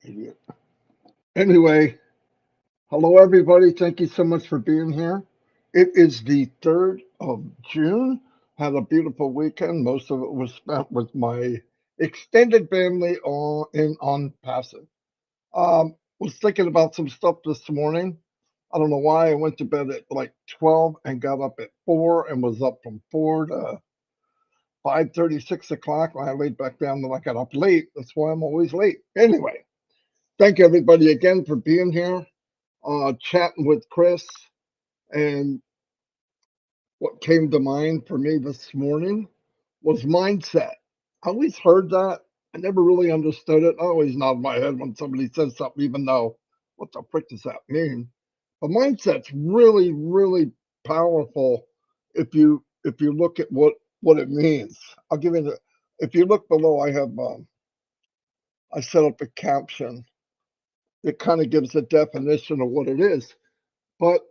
Idiot. Anyway, hello everybody. Thank you so much for being here. It is the 3rd of June. Had a beautiful weekend. Most of it was spent with my extended family on passive. Was thinking about some stuff this morning. I don't know why I went to bed at like 12 and got up at 4 and was up from 4 to 5:30, 6 o'clock. When I laid back down, then I got up late. That's why I'm always late. Anyway, thank everybody again for being here, chatting with Chris. And what came to mind for me this morning was mindset. I always heard that. I never really understood it. I always nod my head when somebody says something, even though what the frick does that mean? But mindset's really, really powerful if you look at what it means. I'll give you the if you look below, I set up a caption. It kind of gives a definition of what it is, but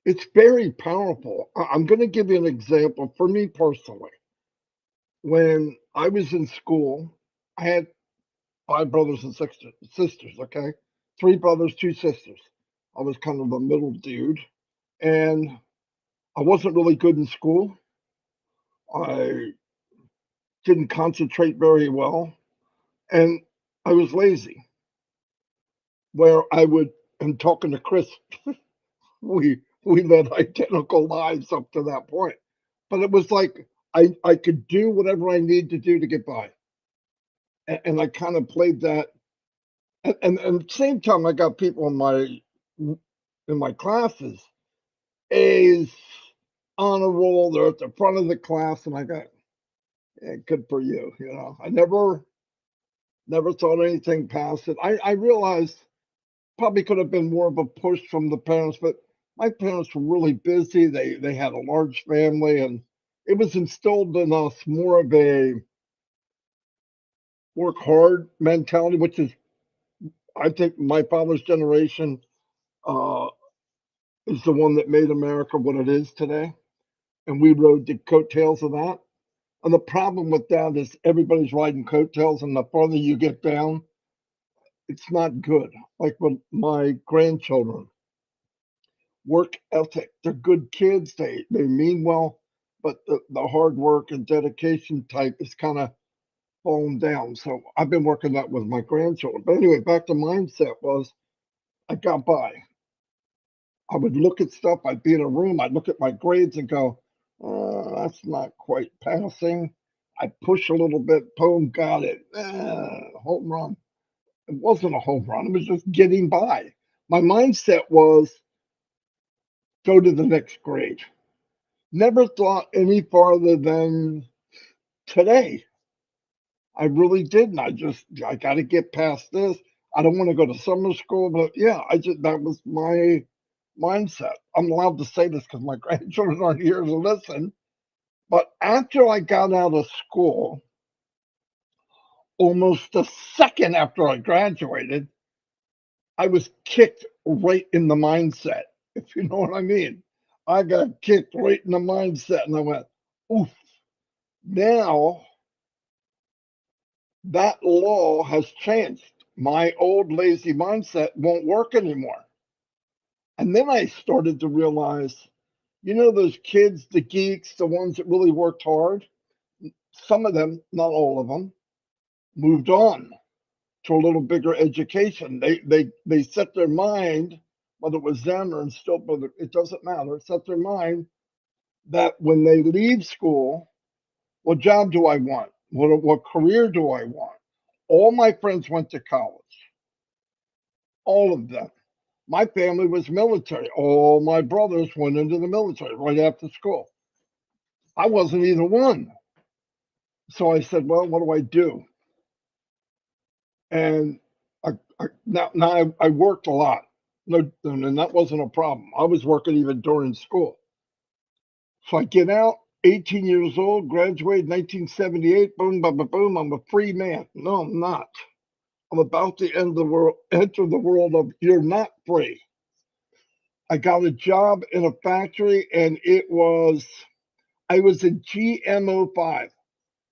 it's very powerful. I'm going to give you an example for me personally. When I was in school, I had 5 brothers and sisters, okay? 3 brothers, 2 sisters. I was kind of the middle dude, and I wasn't really good in school. I didn't concentrate very well, and I was lazy. Where I would, and talking to Chris, we led identical lives up to that point. But it was like I could do whatever I need to do to get by. And I kind of played that. And at the same time, I got people in my classes, A's on a roll. They're at the front of the class, and I got, yeah, good for you. I never thought anything past it. I realized probably could have been more of a push from the parents, but my parents were really busy. They had a large family, and it was instilled in us more of a work hard mentality, which is, I think, my father's generation uh, is the one that made America what it is today, and we rode the coattails of that. And the problem with that is everybody's riding coattails, and the farther you get down, it's not good. Like with my grandchildren, work ethic. They're good kids. They mean well, but the hard work and dedication type is kind of falling down. So I've been working that with my grandchildren. But anyway, back to mindset was I got by. I would look at stuff. I'd be in a room. I'd look at my grades and go, that's not quite passing. I push a little bit. Boom, got it. Home run. It wasn't a home run. It was just getting by. My mindset was go to the next grade. Never thought any farther than today. I really didn't. I got to get past this. I don't want to go to summer school, but yeah, that was my mindset. I'm allowed to say this because my grandchildren aren't here to listen. But after I got out of school, almost a second after I graduated, I was kicked right in the mindset, if you know what I mean. I got kicked right in the mindset, and I went, oof. Now that law has changed. My old lazy mindset won't work anymore. And then I started to realize, those kids, the geeks, the ones that really worked hard, some of them, not all of them, moved on to a little bigger education. They set their mind, whether it was them or instilled, but it doesn't matter, set their mind that when they leave school, what job do I want? What career do I want? All my friends went to college, all of them. My family was military. All my brothers went into the military right after school. I wasn't either one. So I said, well, what do I do? And now I worked a lot. No, and that wasn't a problem. I was working even during school. So I get out, 18 years old, graduated 1978, boom, boom, boom, boom. I'm a free man. No, I'm not. I'm about to enter the world of you're not free. I got a job in a factory, and I was a GMO5.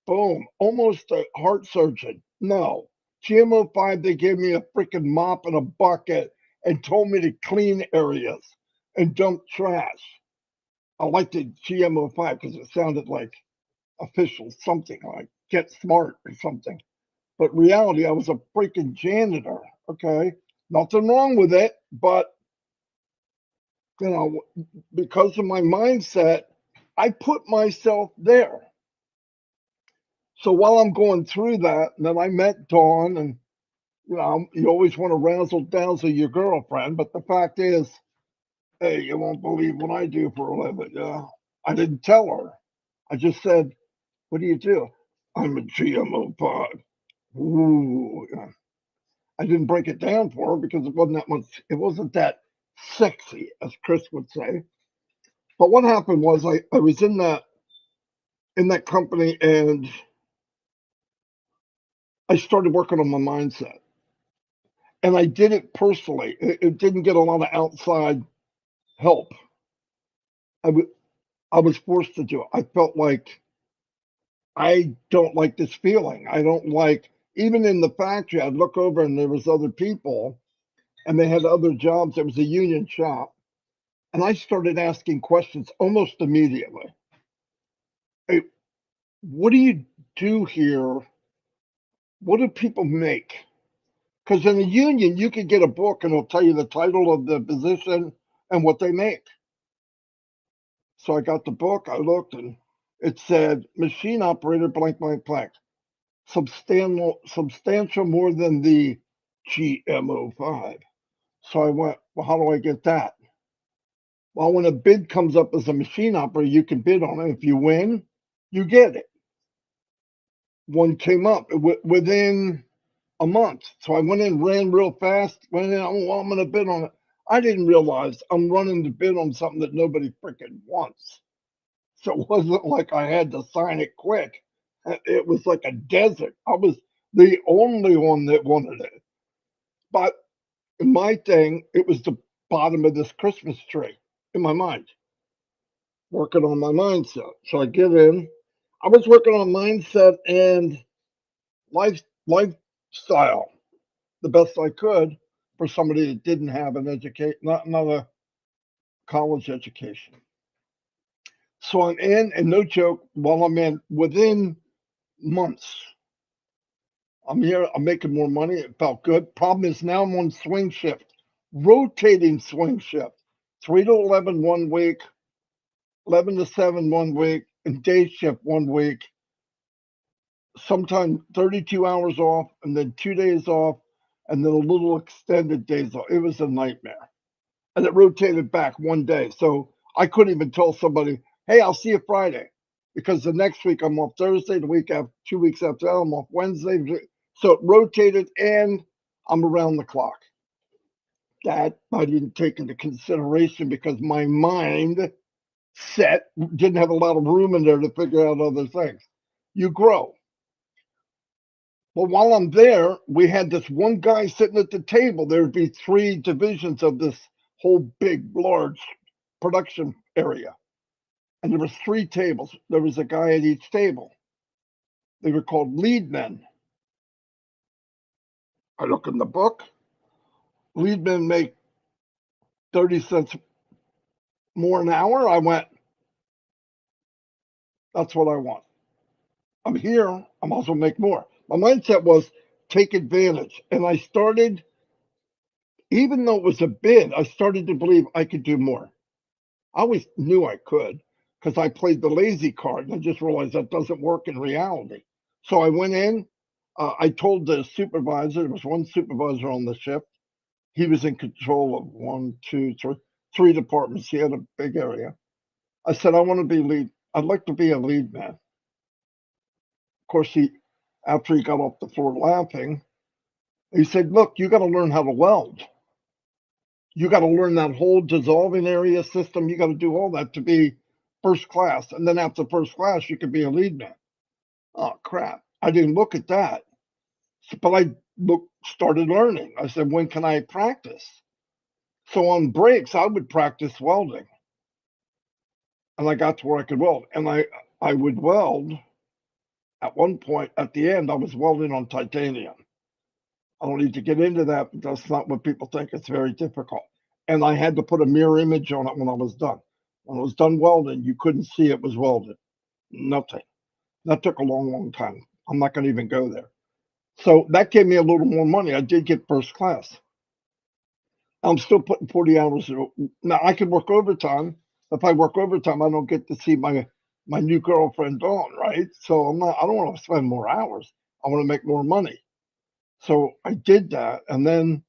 Boom, almost a heart surgeon. No, GMO5, they gave me a freaking mop and a bucket and told me to clean areas and dump trash. I liked the GMO5 because it sounded like official something, like Get Smart or something. But reality, I was a freaking janitor, okay? Nothing wrong with it, but, you know, because of my mindset, I put myself there. So while I'm going through that, then I met Dawn, and you know, you always want to razzle dazzle your girlfriend, but the fact is, hey, you won't believe what I do for a living. Yeah, I didn't tell her. I just said, "What do you do?" I'm a GMO pod. Ooh, yeah. I didn't break it down for her because it wasn't that much. It wasn't that sexy, as Chris would say. But what happened was I was in that company and I started working on my mindset. And I did it personally. It didn't get a lot of outside help. I, w- I was forced to do it. I felt like I don't like this feeling. I don't like, even in the factory, I'd look over and there was other people and they had other jobs. It was a union shop. And I started asking questions almost immediately. Hey, what do you do here? What do people make? Because in a union, you could get a book and it'll tell you the title of the position and what they make. So I got the book, I looked, and it said machine operator blank blank blank. Substantial more than the GMO5. So I went, well, how do I get that? Well, when a bid comes up as a machine operator, you can bid on it. If you win, you get it. One came up within a month. So I went in, ran real fast, went in, oh, well, I'm going to bid on it. I didn't realize I'm running to bid on something that nobody freaking wants. So it wasn't like I had to sign it quick. It was like a desert. I was the only one that wanted it. But my thing, it was the bottom of this Christmas tree in my mind, working on my mindset. So I get in. I was working on mindset and lifestyle the best I could for somebody that didn't have an education, not a college education. So I'm in, and no joke, while I'm in, within months, I'm here, I'm making more money. It felt good. Problem is now I'm on swing shift, rotating swing shift, 3 to 11 one week, 11 to 7 one week, and day shift one week. Sometimes 32 hours off, and then 2 days off, and then a little extended days off. It was a nightmare. And it rotated back one day. So I couldn't even tell somebody, hey, I'll see you Friday. Because the next week I'm off Thursday, the week after 2 weeks after that, I'm off Wednesday. So it rotated and I'm around the clock. That I didn't take into consideration because my mind set didn't have a lot of room in there to figure out other things. You grow. Well, while I'm there, we had this one guy sitting at the table. There would be 3 divisions of this whole big, large production area. And there was 3 tables. There was a guy at each table. They were called lead men. I look in the book. Lead men make 30 cents more an hour. I went, that's what I want. I'm here. I'm also make more. My mindset was take advantage. And I started, even though it was a bid, I started to believe I could do more. I always knew I could because I played the lazy card and I just realized that doesn't work in reality. So I went in. I told the supervisor, there was one supervisor on the shift. He was in control of one, two, three departments. He had a big area. I said, I want to be lead. I'd like to be a lead man. Of course, after he got off the floor laughing, he said, look, you got to learn how to weld. You got to learn that whole dissolving area system. You got to do all that to be first class. And then after first class, you could be a lead man. Oh, crap. I didn't look at that. But I started learning. I said, when can I practice? So on breaks, I would practice welding. And I got to where I could weld. And I would weld. At one point, at the end, I was welding on titanium. I don't need to get into that, but that's not what people think. It's very difficult. And I had to put a mirror image on it when I was done. When I was done welding, you couldn't see it was welded. Nothing. That took a long, long time. I'm not going to even go there. So that gave me a little more money. I did get first class. I'm still putting 40 hours. Now I could work overtime. If I work overtime, I don't get to see my new girlfriend Dawn, right? So I'm not. I don't want to spend more hours. I want to make more money. So I did that, and then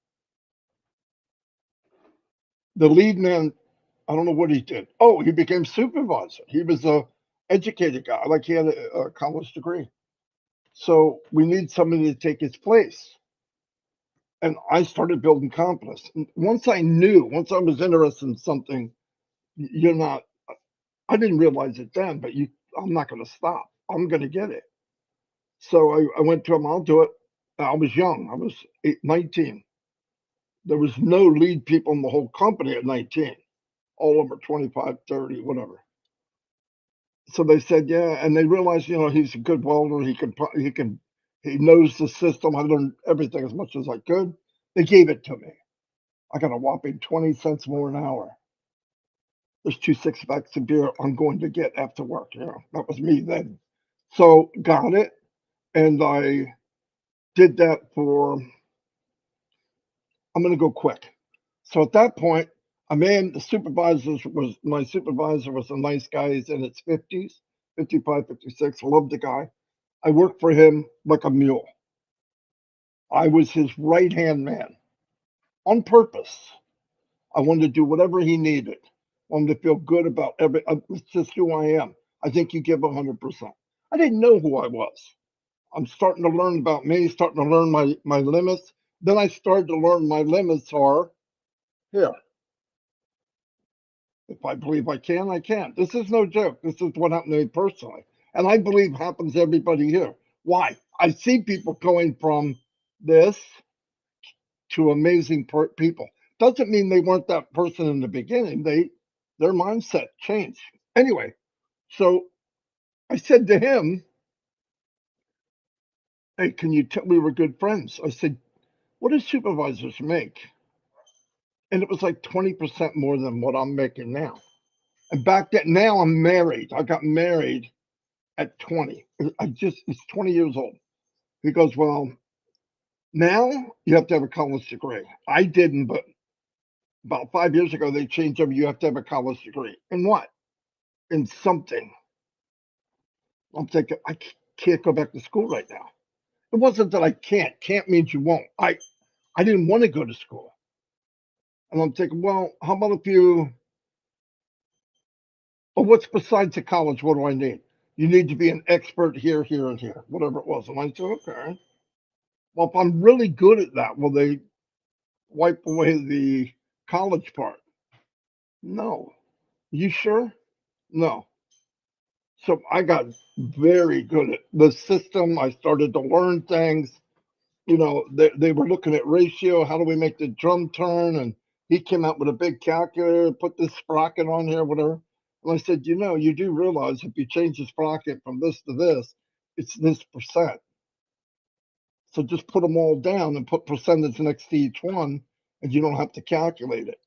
the lead man, I don't know what he did. Oh, he became supervisor. He was a educated guy, like he had a college degree. So we need somebody to take his place. And I started building confidence. Once I was interested in something, you're not, I didn't realize it then, but I'm not going to stop. I'm going to get it. So I went to him, I'll do it. I was young. I was 19. There was no lead people in the whole company at 19. All over 25, 30, whatever. So they said, yeah. And they realized, he's a good welder. He knows the system. I learned everything as much as I could. They gave it to me. I got a whopping 20 cents more an hour. There's 2 6-packs of beer I'm going to get after work. That was me then. So got it. And I did that I'm going to go quick. So at that point, my supervisor was a nice guy. He's in his 50s, 55, 56. Loved the guy. I worked for him like a mule. I was his right-hand man on purpose. I wanted to do whatever he needed. I wanted to feel good about it's just who I am. I think you give 100%. I didn't know who I was. I'm starting to learn about me, starting to learn my limits. Then I started to learn my limits are here. If I believe I can, I can. This is no joke. This is what happened to me personally. And I believe happens to everybody here. Why? I see people going from this to amazing people. Doesn't mean they weren't that person in the beginning. Their mindset changed. Anyway, so I said to him, hey, can you tell we were good friends? I said, what do supervisors make? And it was like 20% more than what I'm making now. And back then, now I'm married. I got married at 20. It's 20 years old. He goes, well, now you have to have a college degree. I didn't, but about 5 years ago, they changed them. You have to have a college degree. In what? In something. I'm thinking, I can't go back to school right now. It wasn't that I can't. Can't means you won't. I didn't want to go to school. And I'm thinking, well, how about if what's besides the college? What do I need? You need to be an expert here, here, and here, whatever it was. And I said, okay. Well, if I'm really good at that, will they wipe away the college part? No. You sure? No. So I got very good at the system. I started to learn things. They were looking at ratio. How do we make the drum turn? And he came out with a big calculator, put this sprocket on here, whatever. And I said, you do realize if you change the sprocket from this to this, it's this percent. So just put them all down and put percentage next to each one, and you don't have to calculate it.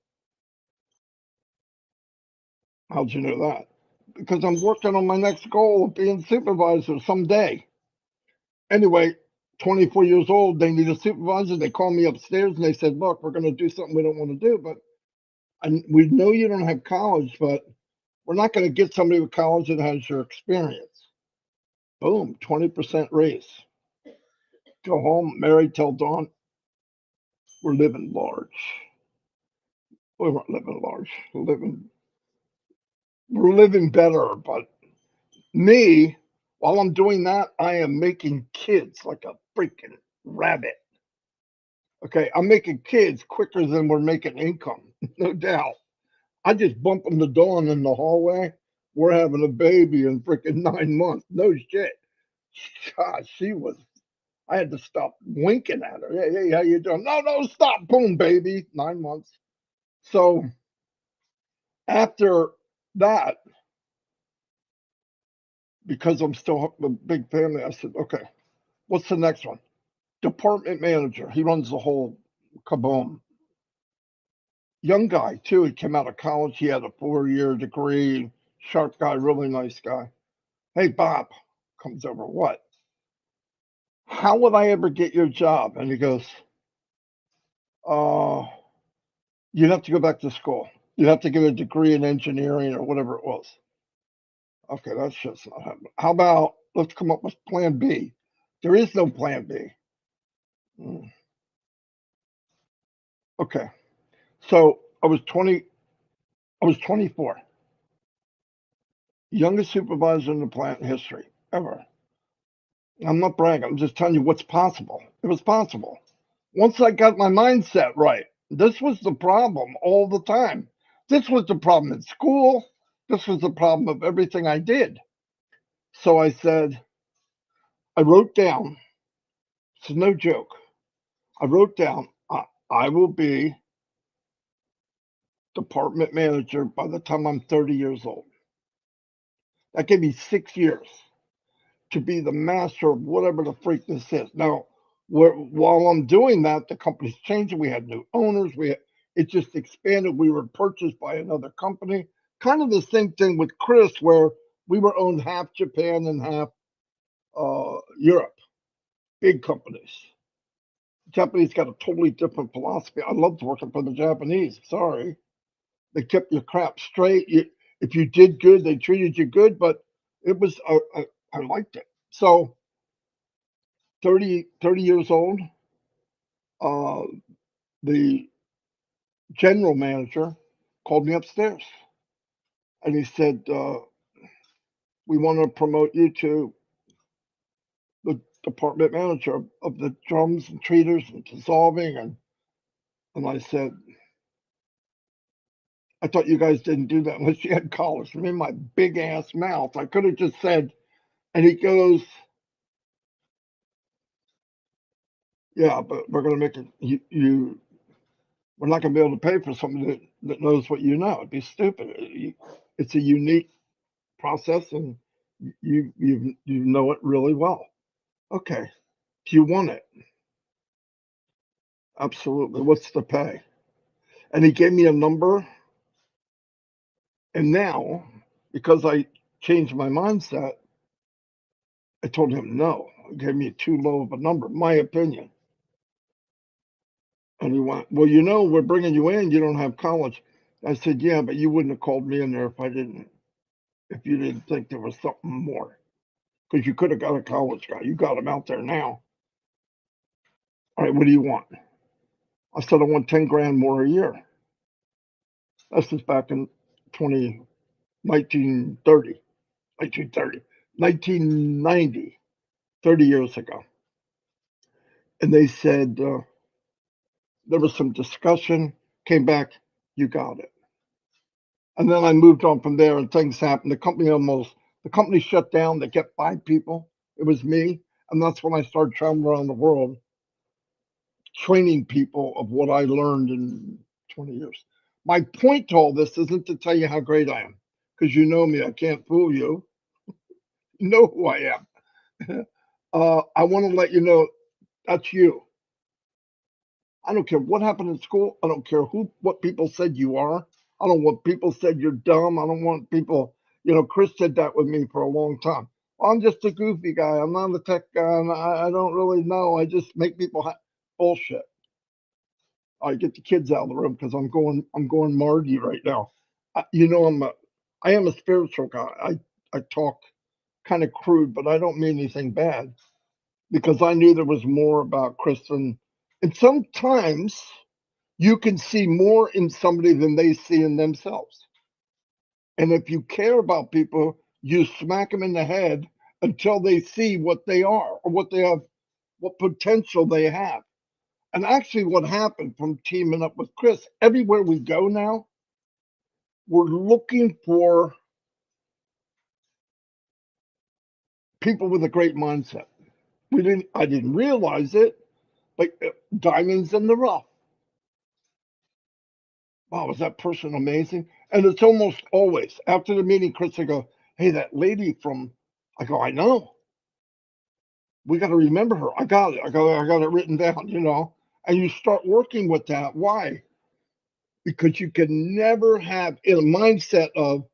How'd you know that? Because I'm working on my next goal of being supervisor someday. Anyway, 24 years old, they need a supervisor. They called me upstairs and they said, look, we're going to do something we don't want to do, but we know you don't have college, but we're not going to get somebody with college that has your experience. Boom, 20% raise. Go home, married, tell Dawn, we're living large. We weren't living large. We're living better, but me, while I'm doing that, I am making kids like a freaking rabbit. Okay, I'm making kids quicker than we're making income, no doubt. I just bump them the Dawn in the hallway. We're having a baby in freaking 9 months. No shit. God, I had to stop winking at her. Hey, how you doing? No, stop. Boom, baby. 9 months. So after that, because I'm still a big family, I said, okay, what's the next one? department manager. He runs the whole kaboom. Young guy, too. He came out of college. He had a 4-year degree. Sharp guy, really nice guy. Hey, Bob, comes over. What? How would I ever get your job? And he goes, uh, you'd have to go back to school. You'd have to get a degree in engineering or whatever it was. Okay, that's just not happening. How about let's come up with plan B? There is no plan B. Okay. So I was 24. Youngest supervisor in the plant history ever. I'm not bragging. I'm just telling you what's possible. It was possible. Once I got my mindset right, this was the problem all the time. This was the problem in school. This was the problem of everything I did. So I said, I wrote down, it's no joke. I wrote down, I will be department manager by the time I'm 30 years old. That gave me 6 years to be the master of whatever the freak this is. Now, while I'm doing that, the company's changing. We had new owners. It just expanded. We were purchased by another company. Kind of the same thing with Chris, where we were owned half Japan and half Europe. Big companies. Japanese got a totally different philosophy. I loved working for the Japanese. Sorry, they kept your crap straight. If you did good, they treated you good. But it was I liked it. So 30 years old, uh, the general manager called me upstairs and he said, we want to promote you to the department manager of the drums and treaters and dissolving. And I said, I thought you guys didn't do that unless you had collars. I mean, my big ass mouth. I could have just said, and he goes, yeah, but we're going to make it, we're not going to be able to pay for somebody that knows what you know. It'd be stupid. It's a unique process and you know it really well. Okay. Do you want it? Absolutely. What's the pay? And he gave me a number. And now, because I changed my mindset, I told him no. He gave me too low of a number, my opinion. And he went, well, we're bringing you in. You don't have college. I said, yeah, but you wouldn't have called me in there if you didn't think there was something more. Because you could have got a college guy. You got him out there now. All right, what do you want? I said, I want 10 grand more a year. This is back in 1930, 1990, 30 years ago. And they said, there was some discussion, came back, you got it. And then I moved on from there and things happened. The company shut down. They kept 5 people. It was me. And that's when I started traveling around the world, training people of what I learned in 20 years. My point to all this isn't to tell you how great I am, because you know me, I can't fool you. You know who I am. I want to let you know that's you. I don't care what happened in school. I don't care what people said you are. I don't want people said you're dumb. I don't want people, Chris said that with me for a long time. I'm just a goofy guy. I'm not a tech guy. And I don't really know. I just make people bullshit. I get the kids out of the room because I'm going Marty right now. I am a spiritual guy. I talk kind of crude, but I don't mean anything bad because I knew there was more about Chris and sometimes you can see more in somebody than they see in themselves. And if you care about people, you smack them in the head until they see what they are or what they have, what potential they have. And actually, what happened from teaming up with Chris, everywhere we go now, we're looking for people with a great mindset. I didn't realize it, but diamonds in the rough. Wow, is that person amazing? And it's almost always after the meeting, Chris, I go, hey, that lady from, I go, I know. We got to remember her. I got it. I got it written down, and you start working with that. Why? Because you can never have in a mindset of,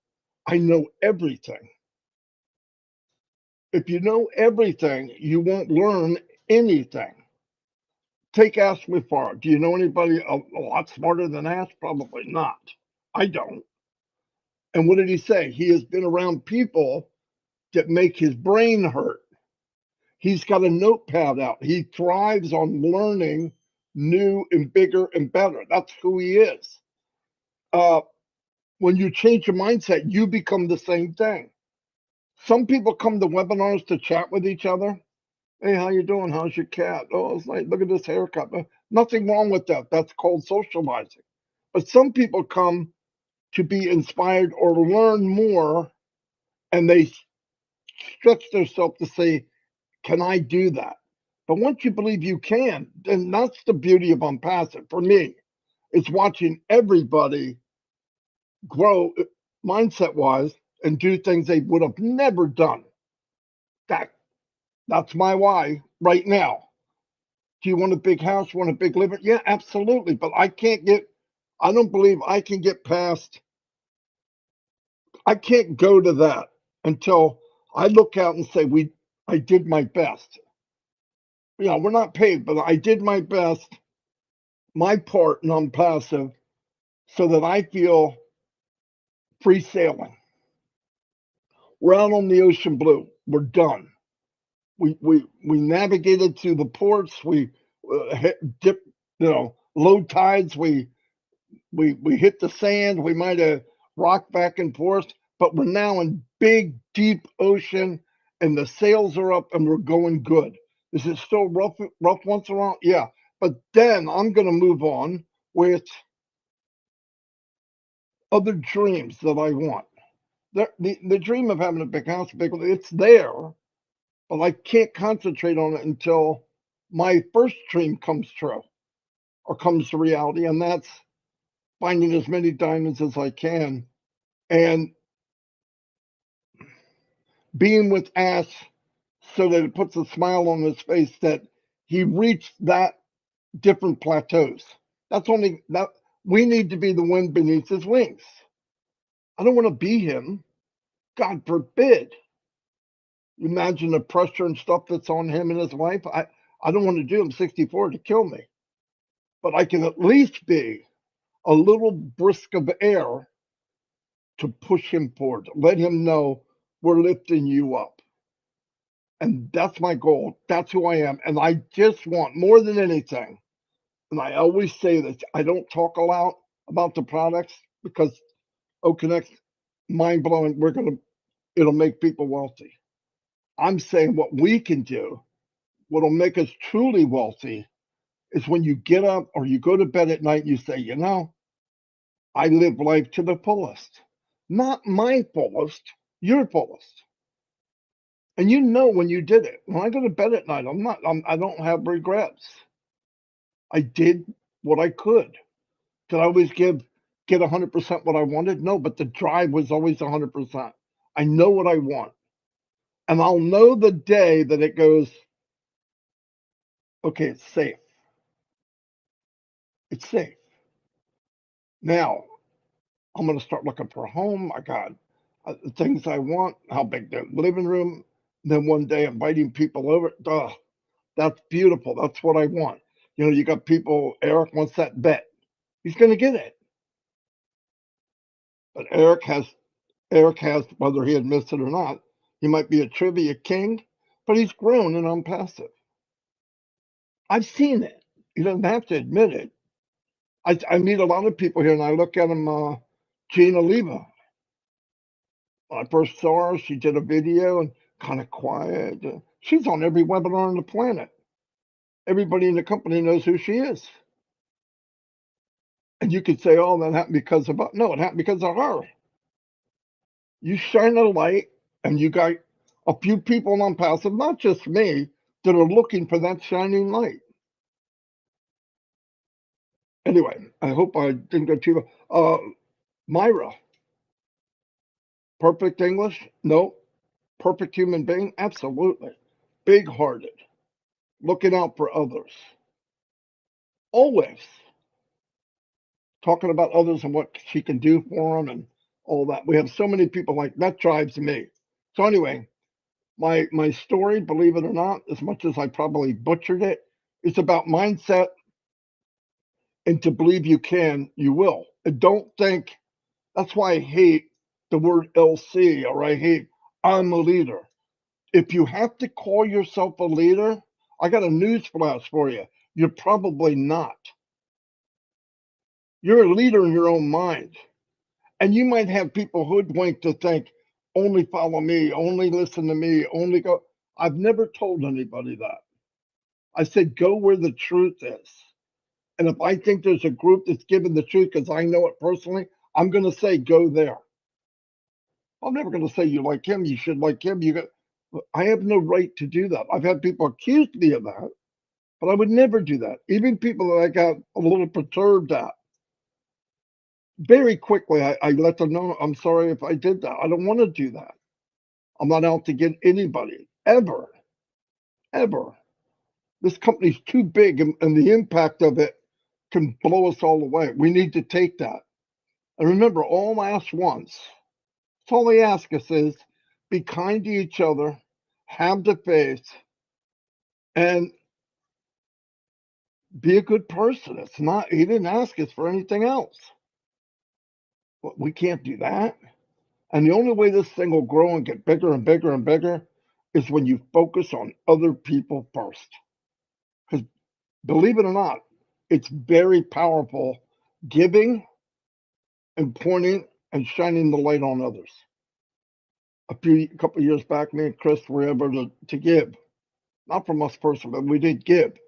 I know everything. If you know everything, you won't learn anything. Take Ask Mufareh. Do you know anybody a lot smarter than Ask? Probably not. I don't. And what did he say? He has been around people that make his brain hurt. He's got a notepad out. He thrives on learning new and bigger and better. That's who he is. When you change your mindset, you become the same thing. Some people come to webinars to chat with each other. Hey, how you doing? How's your cat? Oh, it's like, look at this haircut. Nothing wrong with that. That's called socializing. But some people come to be inspired or learn more, and they stretch themselves to say, can I do that? But once you believe you can, then that's the beauty of Onpassive. For me, it's watching everybody grow mindset wise and do things they would have never done. That's my why right now. Do you want a big house? Want a big living? Yeah, absolutely. But I don't believe I can get past, I can't go to that until I look out and say, I did my best. We're not paid, but I did my best, my part in Onpassive, so that I feel free sailing. We're out on the ocean blue. We're done. We navigated through the ports. We dipped, low tides. We hit the sand. We might have rocked back and forth, but we're now in big, deep ocean, and the sails are up, and we're going good. Is it still rough once in a while? Yeah, but then I'm going to move on with other dreams that I want. The dream of having a big house, it's there, but I can't concentrate on it until my first dream comes true or comes to reality, and that's finding as many diamonds as I can and being with Ash so that it puts a smile on his face that he reached that different plateaus. That's only that we need to be the wind beneath his wings. I don't want to be him. God forbid. Imagine the pressure and stuff that's on him and his wife. I don't want to do him 64 to kill me. But I can at least be a little brisk of air to push him forward. Let him know we're lifting you up. And that's my goal. That's who I am. And I just want more than anything. And I always say this, I don't talk a lot about the products because Oconnect's mind blowing. It'll make people wealthy. I'm saying what we can do, what'll make us truly wealthy is when you get up or you go to bed at night, you say, I live life to the fullest. Not my fullest, your fullest. And when you did it. When I go to bed at night, I don't have regrets. I did what I could. Did I always get 100% what I wanted? No, but the drive was always 100%. I know what I want. And I'll know the day that it goes, okay, it's safe. It's safe. Now, I'm going to start looking for a home. I got the things I want, how big the living room. Then one day inviting people over. That's beautiful. That's what I want. You got people, Eric wants that bet. He's going to get it. But Eric has, whether he admits it or not, he might be a trivia king, but he's grown and Onpassive. I've seen it. He doesn't have to admit it. I meet a lot of people here, and I look at them. Gina Leva. When I first saw her, she did a video and kind of quiet. She's on every webinar on the planet. Everybody in the company knows who she is. And you could say, oh, that happened because of, no, it happened because of her. You shine a light, and you got a few people on Onpassive, not just me, that are looking for that shining light. Anyway, I hope I didn't go too far. Myra, perfect English? No. Perfect human being? Absolutely. big-hearted, looking out for others, always talking about others and what she can do for them and all that. We have so many people like that drives me. So anyway, my story, believe it or not, as much as I probably butchered it, it's about mindset, and to believe you can, you will. And don't think, that's why I hate the word LC, or I hate I'm a leader. If you have to call yourself a leader, I got a news flash for you. You're probably not. You're a leader in your own mind. And you might have people hoodwinked to think, only follow me, only listen to me, only go. I've never told anybody that. I said, go where the truth is. And if I think there's a group that's giving the truth because I know it personally, I'm going to say, go there. I'm never going to say you like him, you should like him. I have no right to do that. I've had people accuse me of that, but I would never do that. Even people that I got a little perturbed at, very quickly, I let them know, I'm sorry if I did that. I don't want to do that. I'm not out to get anybody, ever, ever. This company's too big, and the impact of it can blow us all away. We need to take that. And remember, all ask once. That's all they ask us is be kind to each other, have the faith, and be a good person. It's not, he didn't ask us for anything else. But we can't do that. And the only way this thing will grow and get bigger and bigger and bigger is when you focus on other people first. Because believe it or not, it's very powerful giving and pointing and shining the light on others. A couple of years back, me and Chris were able to give, not from us personally, but we did give,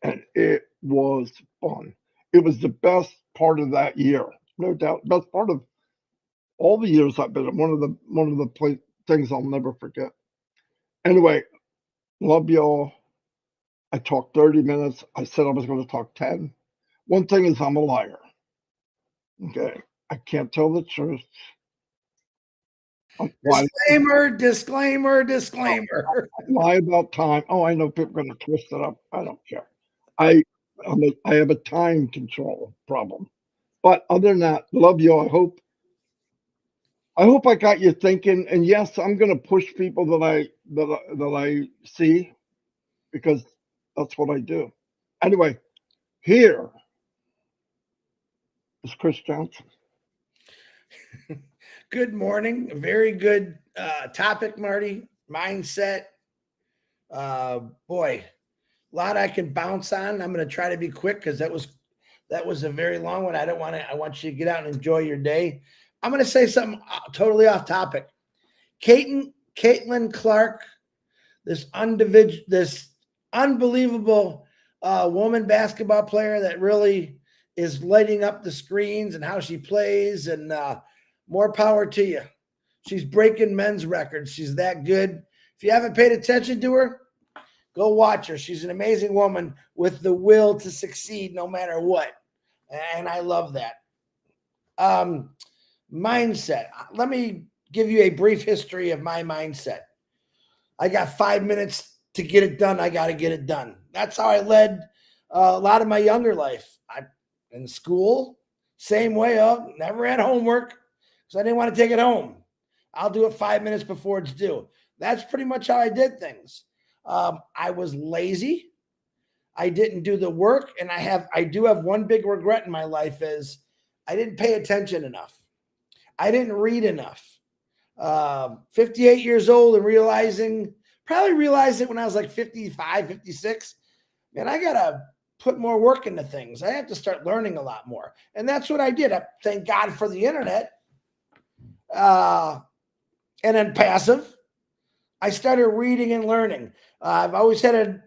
and it was fun. It was the best part of that year, no doubt. Best part of all the years I've been. One of the things I'll never forget. Anyway, love y'all. I talked 30 minutes. I said I was going to talk 10. One thing is I'm a liar. Okay, I can't tell the truth. Disclaimer, disclaimer, disclaimer. Lie about time. Oh, I know people are going to twist it up. I don't care. I have a time control problem. But other than that, love you. I hope I got you thinking. And yes, I'm going to push people that I see, because that's what I do. Anyway, here is Chris Johnson. Good morning. Very good topic, Marty. Mindset. Boy, a lot I can bounce on. I'm going to try to be quick because that was a very long one. I want you to get out and enjoy your day. I'm going to say something totally off topic. Caitlin Clark, this unbelievable woman basketball player that really is lighting up the screens and how she plays, and more power to you. She's breaking men's records. She's that good. If you haven't paid attention to her, go watch her. She's an amazing woman with the will to succeed no matter what. And I love that. Mindset. Let me give you a brief history of my mindset. I got 5 minutes to get it done. I got to get it done. That's how I led a lot of my younger life. In school, same way. Never had homework because I didn't want to take it home. I'll do it 5 minutes before it's due. That's pretty much how I did things. I was lazy. I didn't do the work, and I do have one big regret in my life is I didn't pay attention enough. I didn't read enough. 58 years old and probably realized it when I was like 55, 56. Man, I got to put more work into things. I have to start learning a lot more. And that's what I did. I thank God for the internet. And then passive, I started reading and learning. I've always had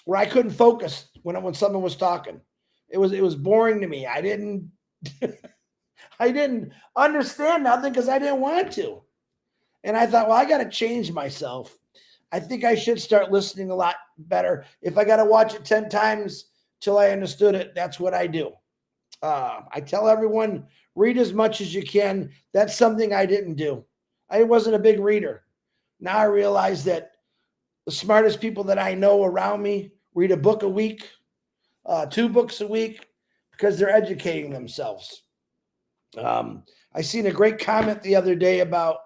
where I couldn't focus when someone was talking. It was boring to me. I didn't understand nothing because I didn't want to. And I thought, well, I got to change myself. I think I should start listening a lot better. If I got to watch it 10 times till I understood it, that's what I do. I tell everyone, read as much as you can. That's something I didn't do. I wasn't a big reader. Now I realize that the smartest people that I know around me read a book a week, 2 books a week, because they're educating themselves. I seen a great comment the other day about,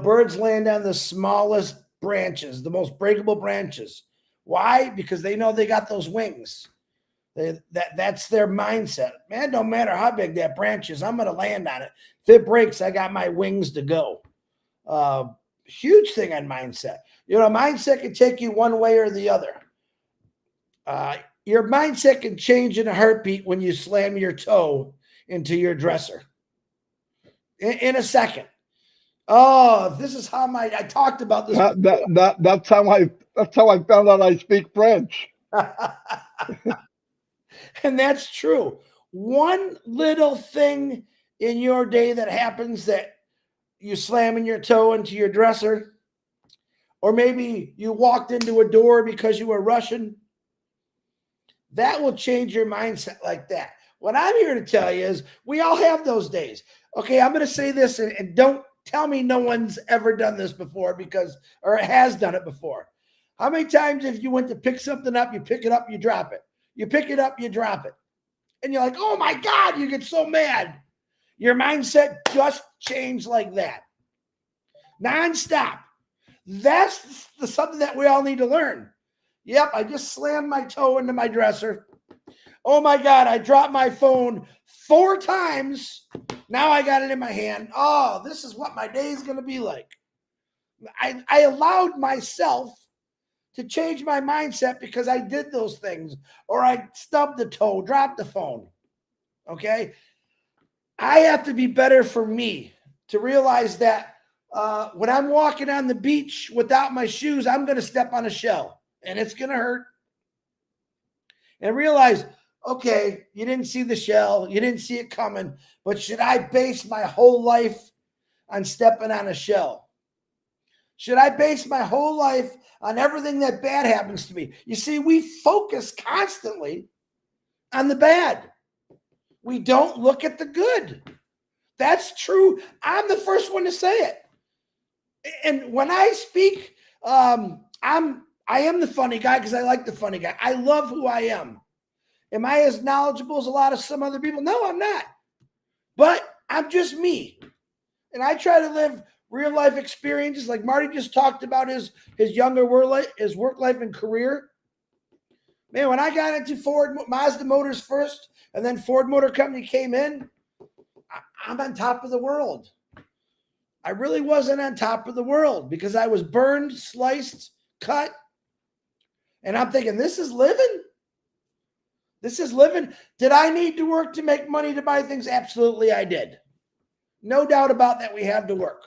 birds land on the smallest branches, the most breakable branches. Why? Because they know they got those wings. That's their mindset. Man, no matter how big that branch is, I'm going to land on it. If it breaks, I got my wings to go. Huge thing on mindset. Mindset can take you one way or the other. Your mindset can change in a heartbeat when you slam your toe into your dresser. In a second. Oh, this is how I talked about this. That's how I found out I speak French. And that's true. One little thing in your day that happens, that you slamming your toe into your dresser, or maybe you walked into a door because you were rushing, that will change your mindset like that. What I'm here to tell you is we all have those days. Okay, I'm going to say this, and don't tell me no one's ever done this before, or has done it before. How many times if you went to pick something up, you pick it up, you drop it. You pick it up, you drop it. And you're like, oh my God, you get so mad. Your mindset just changed like that. Nonstop. That's something that we all need to learn. Yep, I just slammed my toe into my dresser. Oh my God, I dropped my phone 4 times. Now I got it in my hand. Oh, this is what my day is going to be like. I allowed myself to change my mindset because I did those things, or I stubbed the toe, dropped the phone. Okay? I have to be better for me to realize that when I'm walking on the beach without my shoes, I'm going to step on a shell and it's going to hurt. And realize, okay, you didn't see the shell, you didn't see it coming, but should I base my whole life on stepping on a shell? Should I base my whole life on everything that bad happens to me? You see, we focus constantly on the bad. We don't look at the good. That's true. I'm the first one to say it. And when I speak, I am the funny guy because I like the funny guy. I love who I am. Am I as knowledgeable as a lot of some other people? No, I'm not. But I'm just me. And I try to live real life experiences like Marty just talked about his younger work life, his work life and career. Man, when I got into Mazda Motors first, and then Ford Motor Company came in, I'm on top of the world. I really wasn't on top of the world because I was burned, sliced, cut. And I'm thinking, this is living. This is living. Did I need to work to make money to buy things? Absolutely, I did. No doubt about that. We had to work.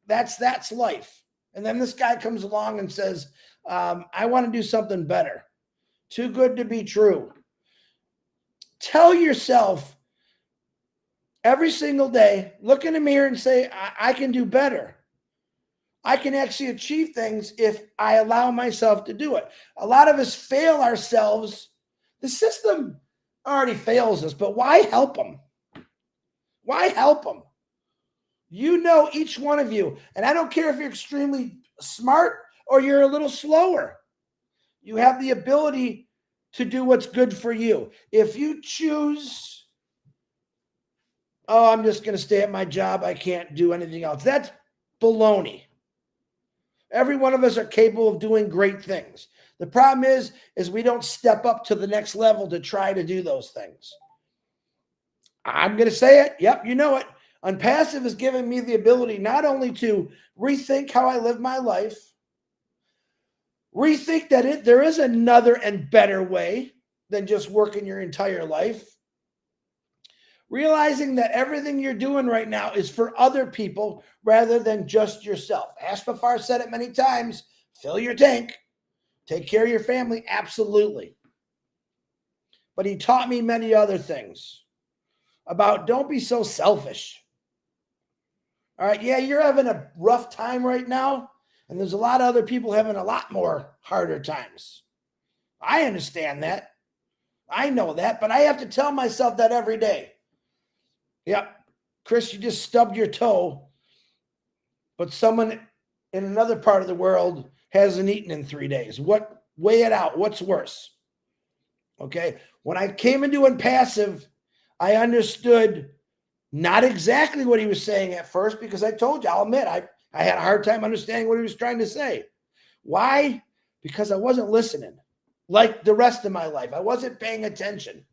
That's life. And then this guy comes along and says, I want to do something better. Too good to be true. Tell yourself every single day, look in the mirror and say, I can do better. I can actually achieve things if I allow myself to do it. A lot of us fail ourselves. The system already fails us, but why help them? Why help them? You know, each one of you, and I don't care if you're extremely smart or you're a little slower. You have the ability to do what's good for you. If you choose, oh, I'm just going to stay at my job, I can't do anything else, that's baloney. Every one of us are capable of doing great things. The problem is we don't step up to the next level to try to do those things. I'm going to say it. Yep, you know it. Onpassive has given me the ability not only to rethink how I live my life, rethink that there is another and better way than just working your entire life, realizing that everything you're doing right now is for other people rather than just yourself. Ashpafar said it many times, fill your tank, take care of your family, absolutely. But he taught me many other things about don't be so selfish. All right, yeah, you're having a rough time right now, and there's a lot of other people having a lot more harder times. I understand that. I know that, but I have to tell myself that every day. Yep, Chris, you just stubbed your toe, but someone in another part of the world hasn't eaten in 3 days. Weigh it out. What's worse? Okay. When I came into Onpassive, I understood not exactly what he was saying at first, because I told you, I'll admit, I had a hard time understanding what he was trying to say. Why? Because I wasn't listening. Like the rest of my life, I wasn't paying attention.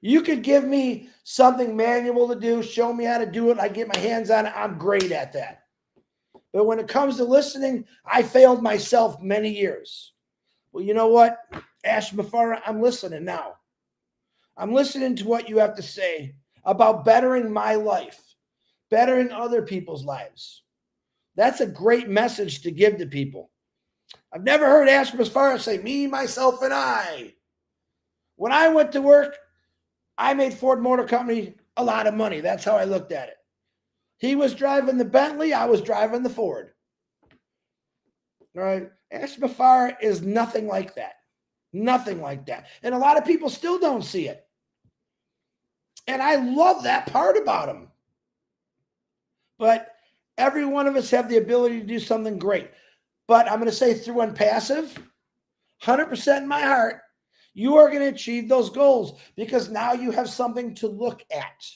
You could give me something manual to do, show me how to do it, I get my hands on it, I'm great at that. But when it comes to listening, I failed myself many years. Well, you know what, Ash Mufareh, I'm listening now. I'm listening to what you have to say about bettering my life, bettering other people's lives. That's a great message to give to people. I've never heard Ash Mufareh say, me, myself, and I. When I went to work, I made Ford Motor Company a lot of money. That's how I looked at it. He was driving the Bentley, I was driving the Ford. All right. Ash Mufareh is nothing like that. Nothing like that. And a lot of people still don't see it. And I love that part about him. But every one of us have the ability to do something great. But I'm going to say through Onpassive, 100% in my heart, you are going to achieve those goals, because now you have something to look at.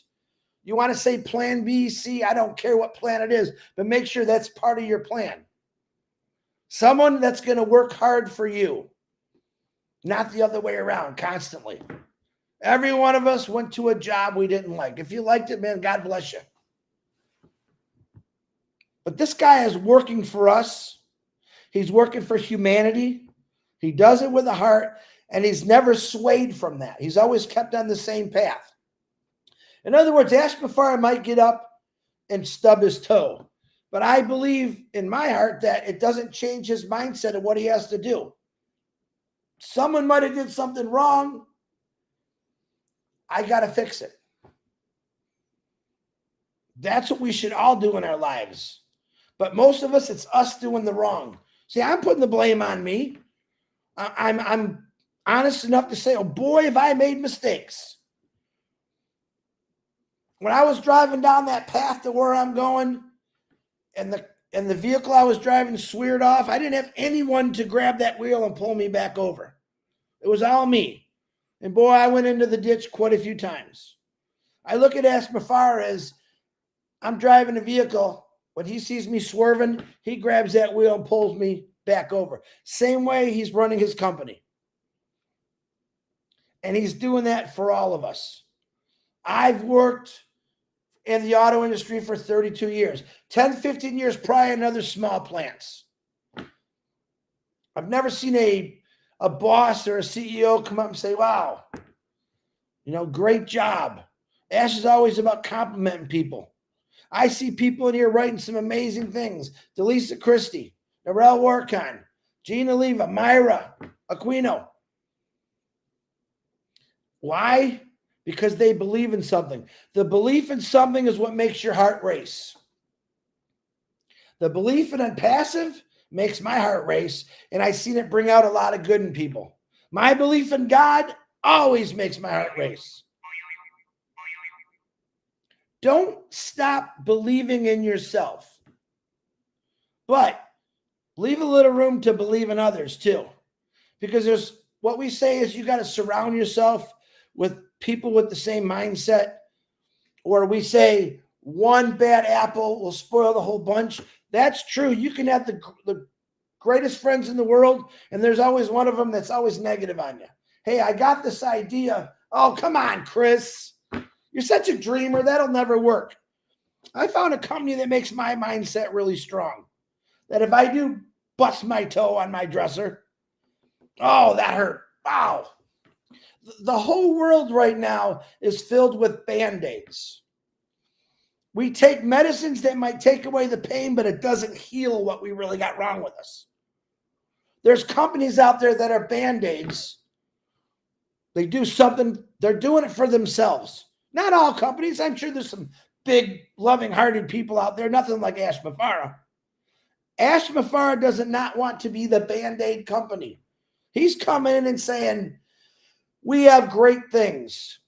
You want to say plan B, C, I don't care what plan it is, but make sure that's part of your plan. Someone that's going to work hard for you, not the other way around constantly. Every one of us went to a job we didn't like. If you liked it, man, God bless you. But this guy is working for us. He's working for humanity. He does it with a heart, and he's never swayed from that. He's always kept on the same path. In other words, Ash Mufareh might get up and stub his toe, but I believe in my heart that it doesn't change his mindset of what he has to do. Someone might have did something wrong. I got to fix it. That's what we should all do in our lives. But most of us, it's us doing the wrong. See, I'm putting the blame on me. I'm honest enough to say, oh boy, have I made mistakes. When I was driving down that path to where I'm going, and the vehicle I was driving sweared off, I didn't have anyone to grab that wheel and pull me back over. It was all me. And boy, I went into the ditch quite a few times. I look at Ash Mufareh as I'm driving a vehicle. When he sees me swerving, he grabs that wheel and pulls me back over. Same way he's running his company. And he's doing that for all of us. I've worked in the auto industry for 32 years. 10, 15 years prior in other small plants. I've never seen a boss or a CEO come up and say, wow, great job. Ash is always about complimenting people. I see people in here writing some amazing things. Delisa Christie, Narelle Warcon, Gina Leva, Myra Aquino. Why? Because they believe in something. The belief in something is what makes your heart race. The belief in Onpassive makes my heart race, and I've seen it bring out a lot of good in people. My belief in God always makes my heart race. Don't stop believing in yourself, but leave a little room to believe in others too, because there's what we say is you got to surround yourself with people with the same mindset, or we say one bad apple will spoil the whole bunch. That's true. You can have the greatest friends in the world, and there's always one of them that's always negative on you. Hey, I got this idea. Oh, come on, Chris. You're such a dreamer. That'll never work. I found a company that makes my mindset really strong. That if I do bust my toe on my dresser, oh, that hurt. Wow. The whole world right now is filled with Band-Aids. We take medicines that might take away the pain, but it doesn't heal what we really got wrong with us. There's companies out there that are Band-Aids. They do something. They're doing it for themselves. Not all companies. I'm sure there's some big, loving-hearted people out there. Nothing like Ash Mufareh. Ash Mufareh does not want to be the Band-Aid company. He's coming in and saying, we have great things.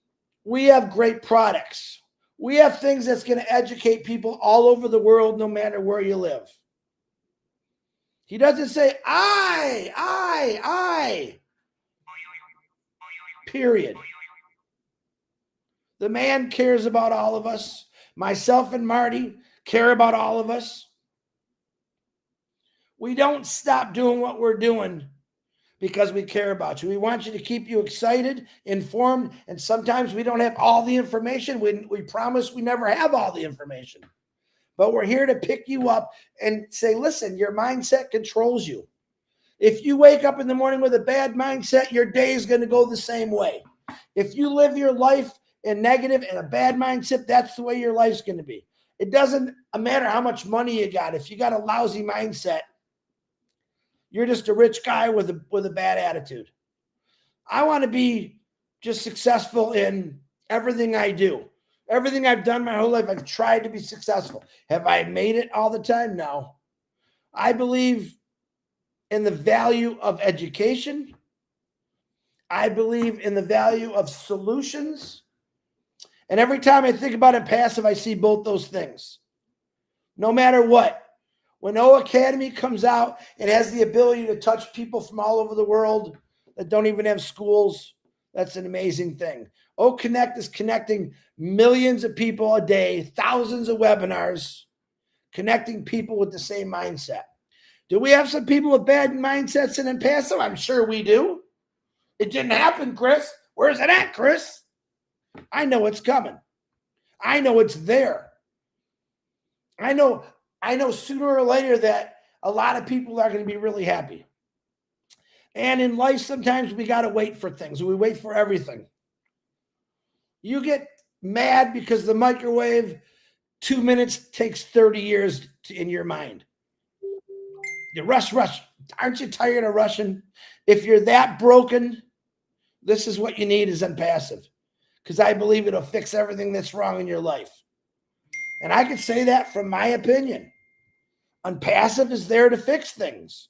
We have great products. We have things that's going to educate people all over the world, no matter where you live. He doesn't say I. Period. The man cares about all of us. Myself and Marty care about all of us. We don't stop doing what we're doing because we care about you. We want you to keep you excited, informed, and sometimes we don't have all the information. We promise we never have all the information. But we're here to pick you up and say, listen, your mindset controls you. If you wake up in the morning with a bad mindset, your day is going to go the same way. If you live your life in negative and a bad mindset, that's the way your life's going to be. It doesn't matter how much money you got. If you got a lousy mindset, you're just a rich guy with a bad attitude. I want to be just successful in everything I do. Everything I've done my whole life, I've tried to be successful. Have I made it all the time? No. I believe in the value of education. I believe in the value of solutions. And every time I think about Onpassive, I see both those things. No matter what. When O Academy comes out, it has the ability to touch people from all over the world that don't even have schools. That's an amazing thing. O Connect is connecting millions of people a day, thousands of webinars, connecting people with the same mindset. Do we have some people with bad mindsets in Onpassive? I'm sure we do. It didn't happen, Chris. Where's it at, Chris? I know it's coming. I know it's there. I know sooner or later that a lot of people are going to be really happy. And in life, sometimes we got to wait for things. We wait for everything. You get mad because the microwave, 2 minutes takes 30 years in your mind. You rush. Aren't you tired of rushing? If you're that broken, this is what you need is Onpassive. Because I believe it'll fix everything that's wrong in your life. And I can say that from my opinion. Onpassive is there to fix things.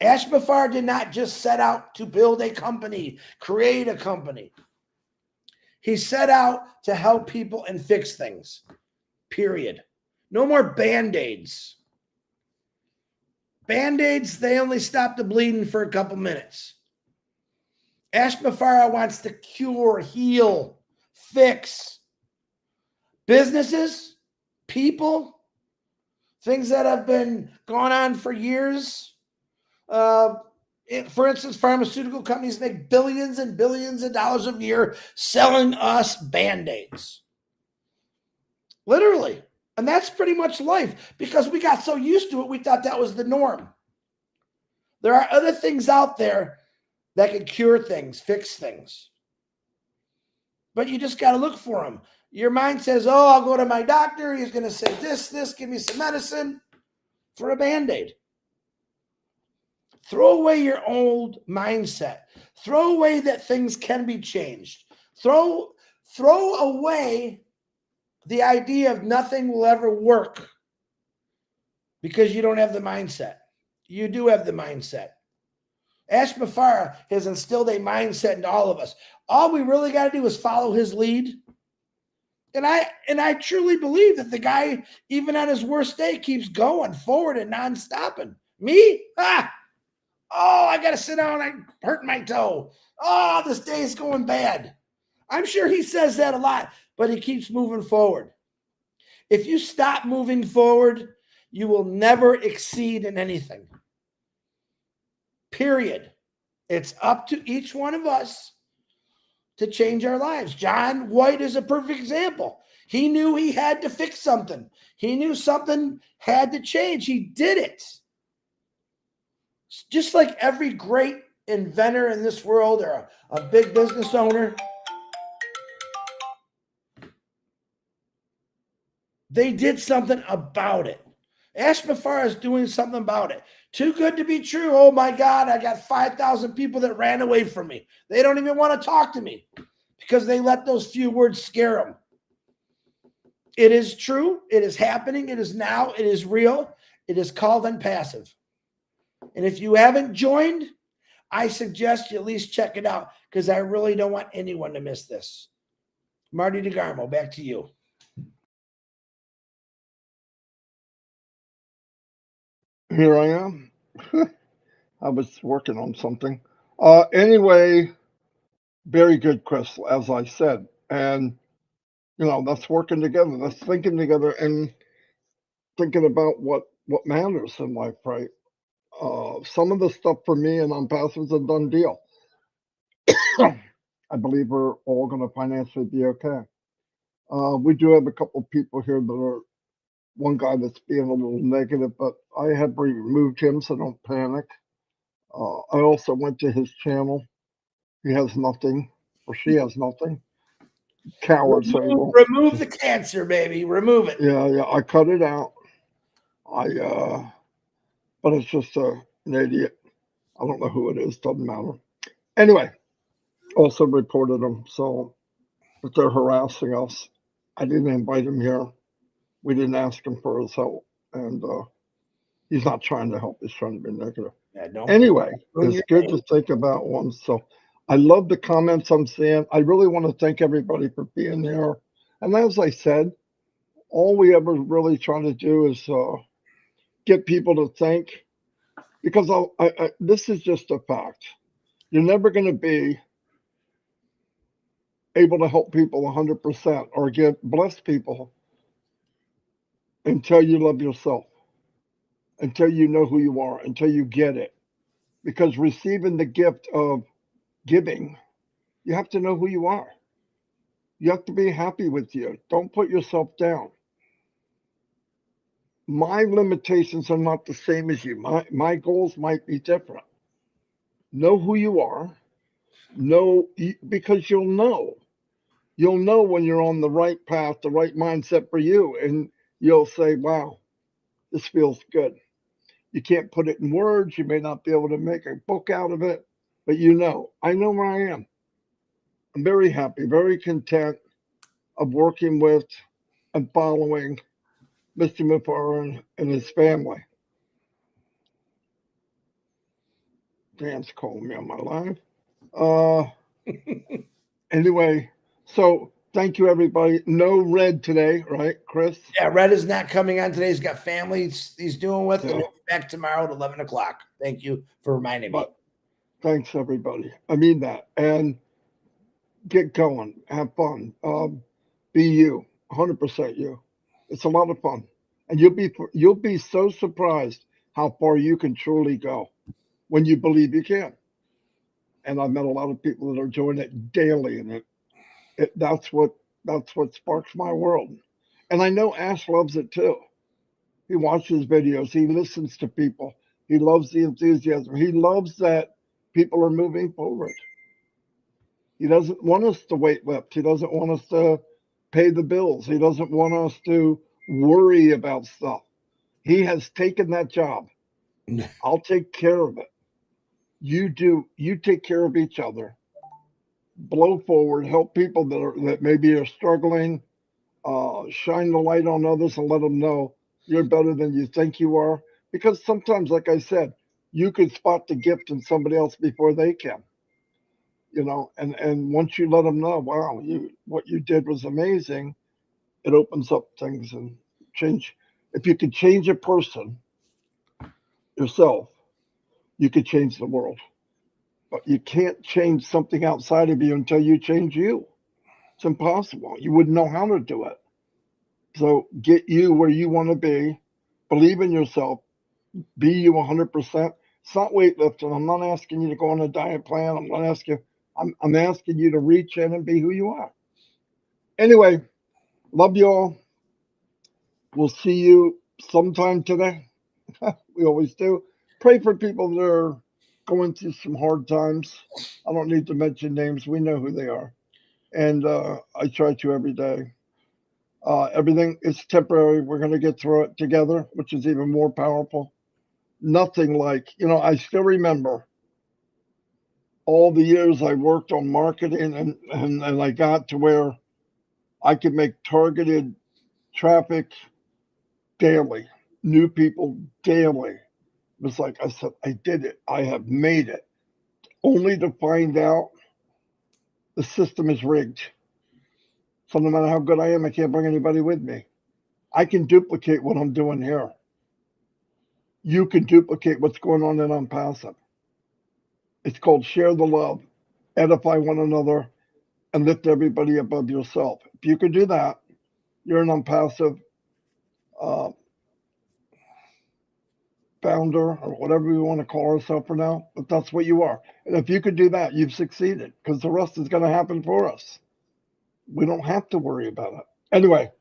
Mufareh did not just set out to build a company, create a company. He set out to help people and fix things, period. No more Band-Aids. Band-Aids, they only stop the bleeding for a couple minutes. Mufareh wants to cure, heal, fix businesses, people, things that have been going on for years. For instance, pharmaceutical companies make billions and billions of dollars a year selling us Band-Aids. Literally. And that's pretty much life because we got so used to it, we thought that was the norm. There are other things out there that can cure things, fix things. But you just got to look for them. Your mind says, oh, I'll go to my doctor. He's going to say this, give me some medicine for a Band-Aid. Throw away your old mindset. Throw away that things can be changed. Throw away the idea of nothing will ever work because you don't have the mindset. You do have the mindset. Mufareh has instilled a mindset into all of us. All we really got to do is follow his lead. And I truly believe that the guy, even on his worst day, keeps going forward and non-stopping. Me? Oh, I got to sit down. I hurt my toe. Oh, this day is going bad. I'm sure he says that a lot, but he keeps moving forward. If you stop moving forward, you will never exceed in anything. Period. It's up to each one of us to change our lives. John White is a perfect example. He knew he had to fix something. He knew something had to change. He did it. Just like every great inventor in this world or a big business owner, they did something about it. Mufareh is doing something about it. Too good to be true. Oh my God, I got 5,000 people that ran away from me. They don't even want to talk to me because they let those few words scare them. It is true. It is happening. It is now. It is real. It is called Onpassive. And if you haven't joined, I suggest you at least check it out because I really don't want anyone to miss this. Marty DeGarmo, back to you. Here I am. I was working on something. Anyway, very good, Chris, as I said. And, that's working together. That's thinking together and thinking about what matters in life, right? Some of the stuff for me and Onpassive is a done deal. I believe we're all going to financially be okay. We do have a couple of people here that are one guy that's being a little negative, but I have removed him, so don't panic. I also went to his channel. He has nothing, or she has nothing. Coward, so he won't. Remove the cancer, baby. Remove it. Yeah, I cut it out. But it's just an idiot. I don't know who it is. Doesn't matter. Anyway, also reported them. So if they're harassing us, I didn't invite him here. We didn't ask him for his help, and he's not trying to help. He's trying to be negative. Yeah, don't. Anyway, ruin it's your good day. to think about one. So I love the comments I'm seeing. I really want to thank everybody for being here. And as I said, all we ever really try to do is get people to think, because this is just a fact. You're never going to be able to help people 100% or bless people until you love yourself, until you know who you are, until you get it. Because receiving the gift of giving, you have to know who you are. You have to be happy with you. Don't put yourself down. My limitations are not the same as you. My goals might be different. Know who you are. Know, because you'll know. You'll know when you're on the right path, the right mindset for you, and you'll say, "Wow, this feels good." You can't put it in words. You may not be able to make a book out of it, but I know where I am. I'm very happy, very content of working with and following Mr. Mufareh and his family. Dan's calling me on my line. Uh, anyway, so thank you, everybody. No red today, right, Chris? Yeah, Red is not coming on today. He's got family he's doing with, and Yeah. he'll be back tomorrow at 11 o'clock. Thank you for reminding me. But thanks, everybody. I mean that. And get going. Have fun. Be you. 100% you. It's a lot of fun. And you'll be so surprised how far you can truly go when you believe you can. And I've met a lot of people that are doing it daily, and that's what sparks my world. And I know Ash loves it too. He watches videos, he listens to people, he loves the enthusiasm, he loves that people are moving forward. He doesn't want us to weight lift, he doesn't want us to pay the bills, he doesn't want us to worry about stuff. He has taken that job. I'll take care of it. You take care of each other, blow forward, help people that maybe are struggling, shine the light on others and let them know you're better than you think you are. Because sometimes, like I said, you can spot the gift in somebody else before they can. And once you let them know, wow, what you did was amazing, it opens up things and change. If you could change a person yourself, you could change the world. But you can't change something outside of you until you change you. It's impossible. You wouldn't know how to do it. So get you where you want to be. Believe in yourself. Be you 100%. It's not weightlifting. I'm not asking you to go on a diet plan. I'm not asking. I'm asking you to reach in and be who you are. Anyway, love you all. We'll see you sometime today. We always do. Pray for people that are going through some hard times. I don't need to mention names. We know who they are. And I try to every day. Everything is temporary. We're going to get through it together, which is even more powerful. Nothing like, I still remember all the years I worked on marketing and I got to where I could make targeted traffic daily, new people daily. It was like I said, I did it. I have made it, only to find out the system is rigged. So no matter how good I am, I can't bring anybody with me. I can duplicate what I'm doing here. you can duplicate what's going on in Onpassive. It's called share the love, edify one another, and lift everybody above yourself. If you can do that, you're an Onpassive founder or whatever we want to call ourselves for now, but that's what you are. And if you could do that, you've succeeded because the rest is going to happen for us. We don't have to worry about it. Anyway.